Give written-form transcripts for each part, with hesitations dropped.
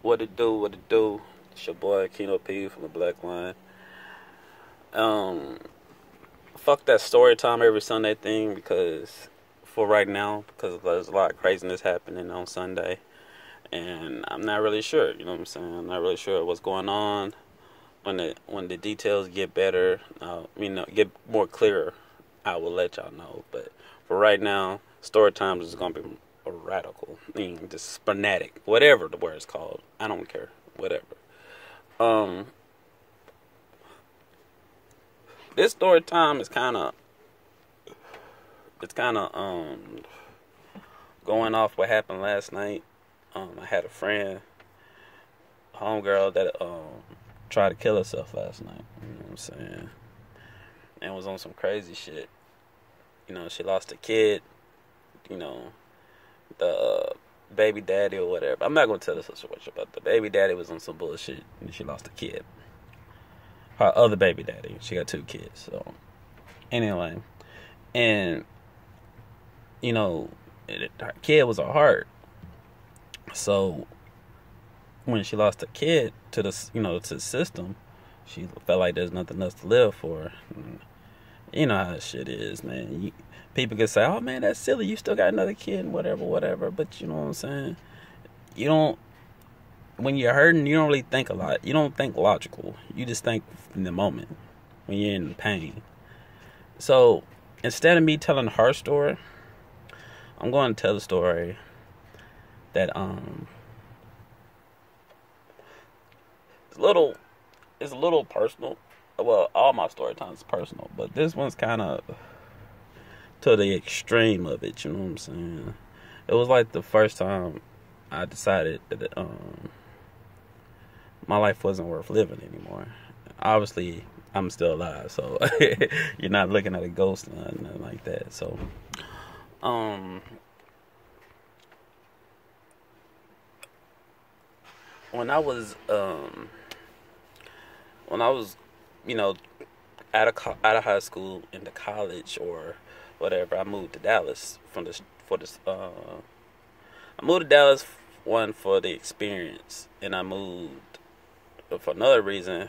What it do? What it do? It's your boy Keno P from the Black Line. Um, Fuck that story time every Sunday thing because for right now, because there's a lot of craziness happening on Sunday, and I'm not really sure. You know what I'm saying? I'm not really sure what's going on. When the details get better, get more clearer, I will let y'all know. But for right now, story times is gonna be a radical, just fanatic, whatever the word's called. I don't care, whatever. Um, this story time is kind of going off what happened last night. I had a friend, a homegirl that tried to kill herself last night. You know what I'm saying? And was on some crazy shit. She lost a kid. You know, the baby daddy or whatever. I'm not gonna tell this situation, but the baby daddy was on some bullshit and she lost a kid. Her other baby daddy. She got two kids. So anyway, and her kid was a heart. So when she lost a kid to the system, she felt like there's nothing else to live for. And you know how that shit is, man. People can say, "Oh man, that's silly. You still got another kid, and whatever." But you know what I'm saying? You don't. When you're hurting, you don't really think a lot. You don't think logical. You just think in the moment when you're in pain. So instead of me telling her story, I'm going to tell the story that it's a little personal. Well, all my story times is personal, but this one's kind of to the extreme of it. You know what I'm saying? It was like the first time I decided that my life wasn't worth living anymore. Obviously, I'm still alive, so you're not looking at a ghost or nothing like that. So, when I was when I was, you know, out of high school into college or whatever, I moved to Dallas I moved to Dallas one for the experience, and I moved for another reason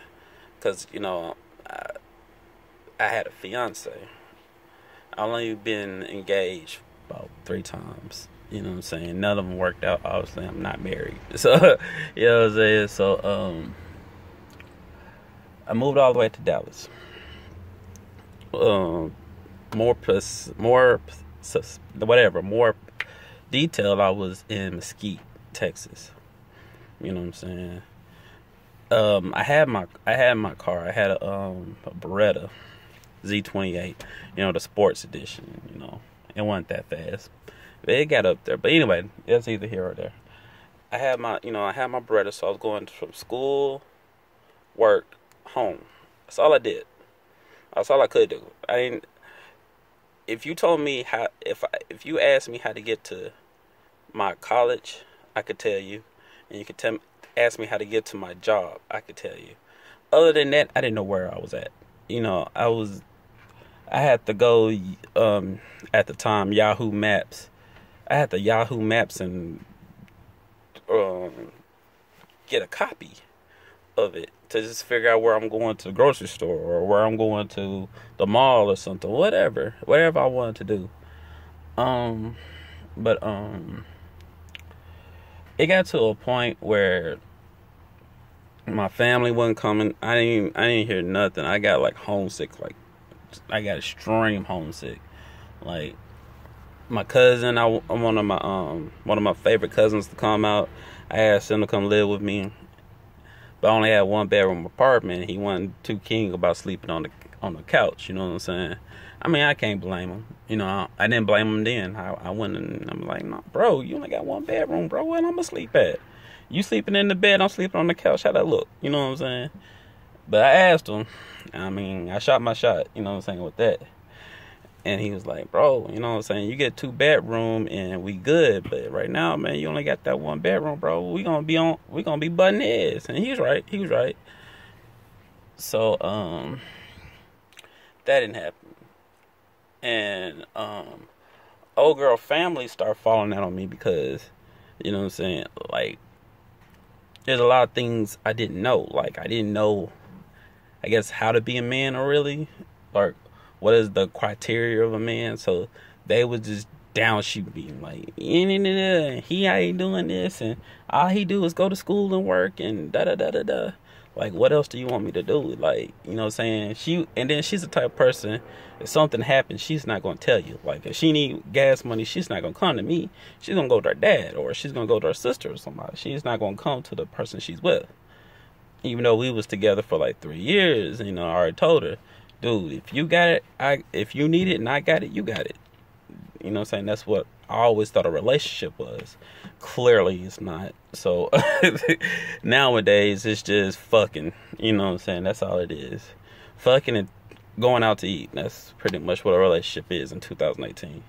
because I had a fiance. I only been engaged about 3 times. You know what I'm saying? None of them worked out. Obviously, I'm not married, so you know what I'm saying. So I moved all the way to Dallas. More detailed. I was in Mesquite, Texas. You know what I'm saying? I had my car. I had a Beretta Z28. The sports edition. It wasn't that fast. It got up there, but anyway, it's either here or there. I had my Beretta, so I was going from school, work, home. That's all I did. That's all I could do. I didn't. If you told me if you asked me how to get to my college, I could tell you, and you could ask me how to get to my job, I could tell you. Other than that, I didn't know where I was at. I had to go at the time Yahoo Maps. I had the Yahoo Maps and get a copy of it to just figure out where I'm going to the grocery store or where I'm going to the mall or something, whatever I wanted to do. But it got to a point where my family wasn't coming. I didn't hear nothing. I got like homesick, like I got extreme homesick. Like my cousin, I'm one of my favorite cousins to come out. I asked him to come live with me, but I only had 1-bedroom apartment. He wasn't too keen about sleeping on the couch. You know what I'm saying? I mean, I can't blame him. I didn't blame him then. I went and I'm like, no, bro, you only got 1 bedroom, bro. Where I'm gonna sleep at? You sleeping in the bed, I'm sleeping on the couch. How that look? You know what I'm saying? But I asked him. I mean, I shot my shot. You know what I'm saying with that. And he was like, bro, you know what I'm saying? You get 2-bedroom and we good. But right now, man, you only got that 1 bedroom, bro. We gonna be butting heads. And he was right. So, that didn't happen. And, old girl family started falling out on me because, you know what I'm saying? Like, there's a lot of things I didn't know. Like, I didn't know, I guess, how to be a man, or really, like, what is the criteria of a man. So they would just down shoot me, like, he ain't doing this, and all he do is go to school and work, and da da da da da. Like, what else do you want me to do? Like, you know what I'm saying? And then she's the type of person, if something happens, she's not going to tell you. Like, if she need gas money, she's not going to come to me. She's going to go to her dad, or she's going to go to her sister or somebody. She's not going to come to the person she's with. Even though we was together for like 3 years, you know, I already told her, dude, if you got it, if you need it and I got it, you got it. You know what I'm saying? That's what I always thought a relationship was. Clearly, it's not. So, nowadays, it's just fucking. You know what I'm saying? That's all it is. Fucking and going out to eat. That's pretty much what a relationship is in 2018.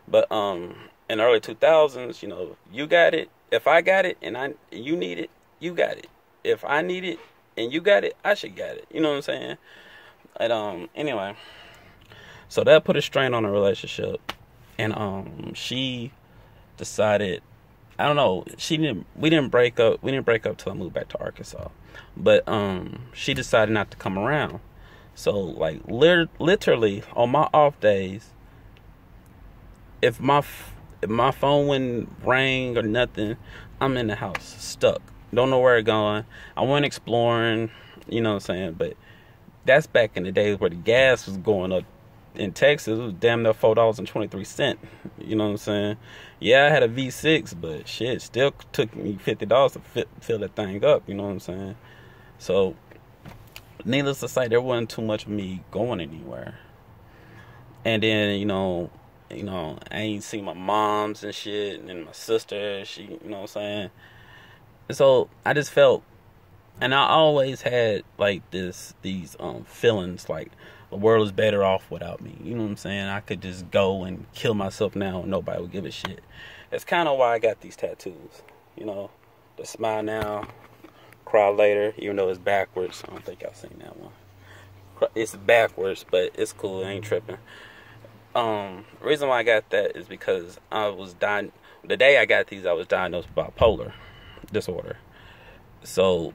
But, in the early 2000s, you know, you got it. If I got it and you need it, you got it. If I need it and you got it, I should got it. You know what I'm saying? And, anyway. So, that put a strain on the relationship. And she decided, I don't know, we didn't break up till I moved back to Arkansas. But she decided not to come around. So, like, literally on my off days, if my phone wouldn't ring or nothing, I'm in the house stuck, don't know where it's going. I went exploring, you know what I'm saying? But that's back in the days where the gas was going up. In Texas, it was damn near $4.23. You know what I'm saying? Yeah, I had a V6, but shit, still took me $50 to fill that thing up. You know what I'm saying? So, needless to say, there wasn't too much of me going anywhere. And then, you know, I ain't seen my moms and shit, and then my sister, you know what I'm saying? And so I just felt, and I always had like these feelings like, the world is better off without me. You know what I'm saying? I could just go and kill myself now and nobody would give a shit. That's kind of why I got these tattoos. You know, the smile now, cry later, even though it's backwards. I don't think y'all seen that one. It's backwards, but it's cool. I ain't tripping. The reason why I got that is because the day I got these, I was diagnosed with bipolar disorder. So,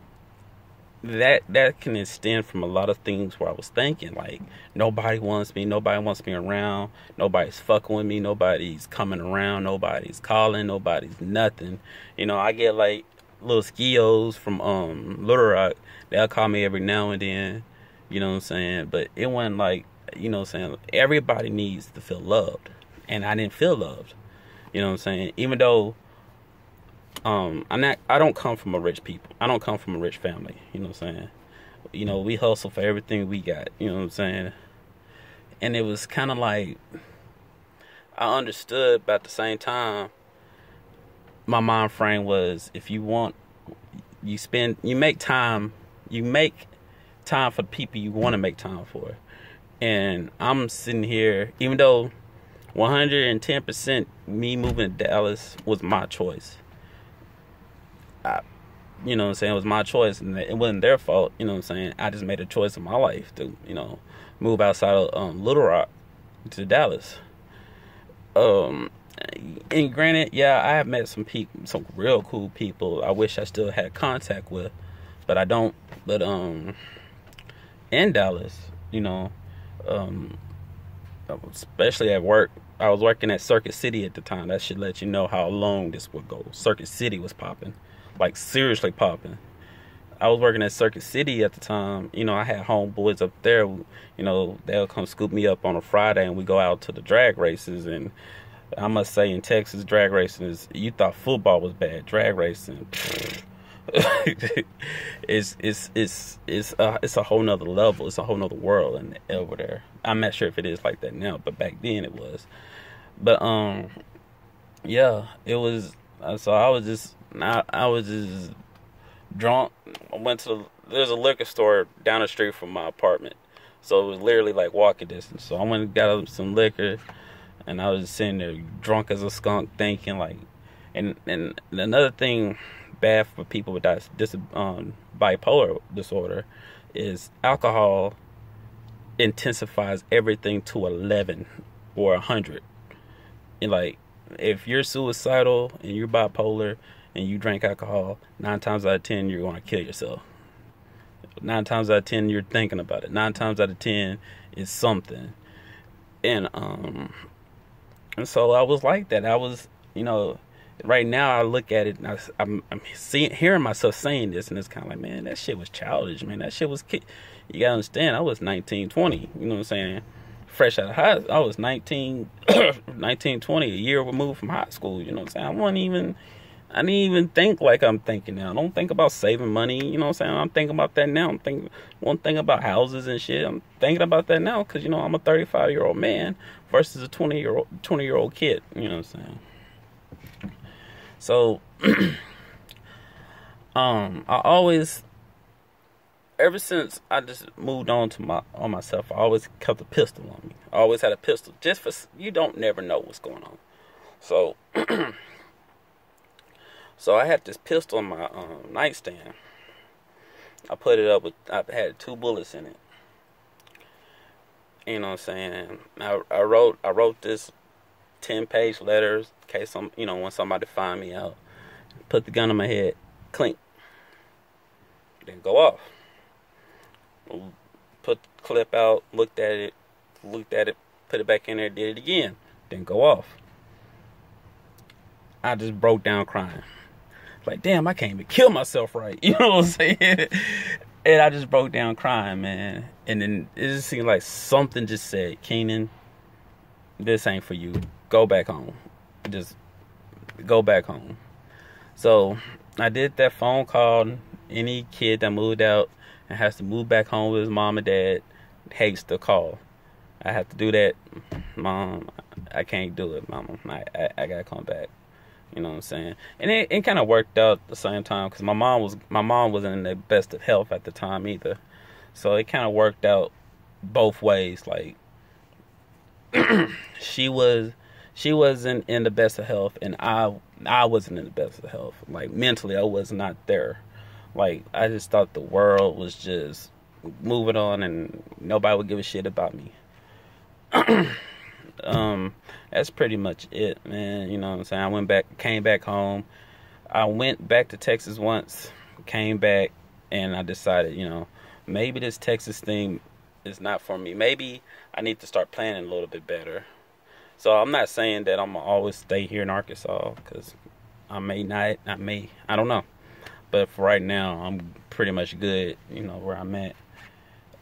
that can extend from a lot of things where I was thinking, like, nobody wants me around, nobody's fucking with me, nobody's coming around, nobody's calling, nobody's nothing. You know, I get like little skios from Little Rock. They'll call me every now and then, you know what I'm saying? But it wasn't like, you know what I'm saying, everybody needs to feel loved. And I didn't feel loved. You know what I'm saying? Even though I don't come from a rich people. I don't come from a rich family. You know what I'm saying? You know, we hustle for everything we got. You know what I'm saying? And it was kind of like, I understood, but at the same time, my mind frame was, if you want, you make time for the people you want to make time for. And I'm sitting here, even though 110% me moving to Dallas was my choice. You know what I'm saying, it was my choice, and it wasn't their fault. You know what I'm saying? I just made a choice in my life to, you know, move outside of Little Rock to Dallas. And granted, yeah, I have met some people, some real cool people I wish I still had contact with, but I don't. But in Dallas, you know, especially at work, I was working at Circuit City at the time. That should let you know how long this would go. Circuit City was popping. Like, seriously popping. I was working at Circuit City at the time. You know, I had homeboys up there. You know, they'll come scoop me up on a Friday and we go out to the drag races. And I must say, in Texas, drag racing is, you thought football was bad. Drag racing, it's a whole nother level. It's a whole nother world and over there. I'm not sure if it is like that now, but back then it was. But yeah, it was. So I was just drunk. I went to there's a liquor store down the street from my apartment, so it was literally like walking distance. So I went and got some liquor, and I was sitting there drunk as a skunk, thinking like, and another thing bad for people with this bipolar disorder is alcohol intensifies everything to 11 or 100. And like, if you're suicidal and you're bipolar, and you drink alcohol, 9 times out of 10 you're going to kill yourself. 9 times out of 10 you're thinking about it. 9 times out of 10 it's something. And so I was like that. I was, right now I look at it and I'm hearing myself saying this, and it's kind of like, man, that shit was childish, man. That shit was you gotta understand, I was 19, 20, you know what I'm saying? Fresh out of I was 19, 20, a year removed from high school, you know what I'm saying? I didn't even think like I'm thinking now. I don't think about saving money, you know what I'm saying? I'm thinking about that now. One thing about houses and shit. I'm thinking about that now because, I'm a 35-year-old man versus a 20-year-old kid, you know what I'm saying? So, I always, ever since I just moved on myself, I always kept a pistol on me. I always had a pistol, just for, you don't never know what's going on. So, so I had this pistol on my nightstand. I put it up I had 2 bullets in it. You know what I'm saying? I wrote this 10-page letters in case when somebody find me out. Put the gun on my head, clink. Then go off. Put the clip out, looked at it, put it back in there, did it again, then go off. I just broke down crying. Like, damn, I can't even kill myself right. You know what I'm saying? And I just broke down crying, man. And then it just seemed like something just said, Keenan, this ain't for you. Go back home. Just go back home. So I did that phone call. Any kid that moved out and has to move back home with his mom and dad hates the call. I have to do that. Mom, I can't do it, Mama. I gotta come back. You know what I'm saying? And it kind of worked out at the same time because my mom wasn't in the best of health at the time either. So it kind of worked out both ways. Like she wasn't in the best of health, and I wasn't in the best of health. Like mentally, I was not there. Like I just thought the world was just moving on, and nobody would give a shit about me. That's pretty much it, man. You know what I'm saying? Came back home. I went back to Texas once, came back, and I decided, maybe this Texas thing is not for me. Maybe I need to start planning a little bit better. So I'm not saying that I'm gonna always stay here in Arkansas, because I may not, I don't know. But for right now, I'm pretty much good, where I'm at.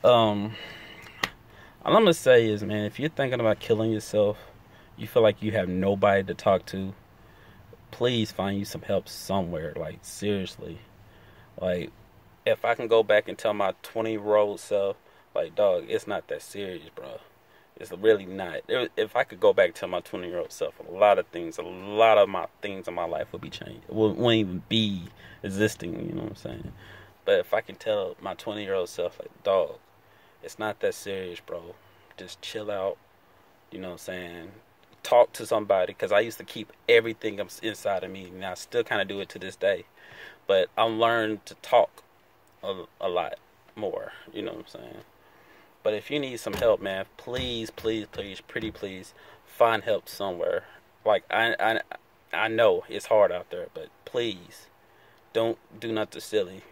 All I'm gonna say is, man, if you're thinking about killing yourself, you feel like you have nobody to talk to, please find you some help somewhere. Like, seriously. Like, if I can go back and tell my 20-year-old self, like, dog, it's not that serious, bro. It's really not. If I could go back and tell my 20-year-old self, a lot of my things in my life would be changed. It wouldn't even be existing, you know what I'm saying? But if I can tell my 20-year-old self, like, dog, it's not that serious, bro. Just chill out, you know what I'm saying? Talk to somebody, because I used to keep everything inside of me, and I still kind of do it to this day. But I learned to talk a lot more, you know what I'm saying? But if you need some help, man, please, please, please, pretty please, find help somewhere. Like, I know it's hard out there, but please, don't do nothing silly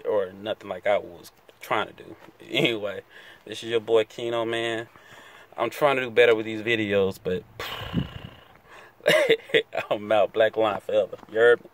or nothing like I was trying to do. Anyway, this is your boy Keno, man. I'm trying to do better with these videos, but I'm out. Black line forever. You heard me?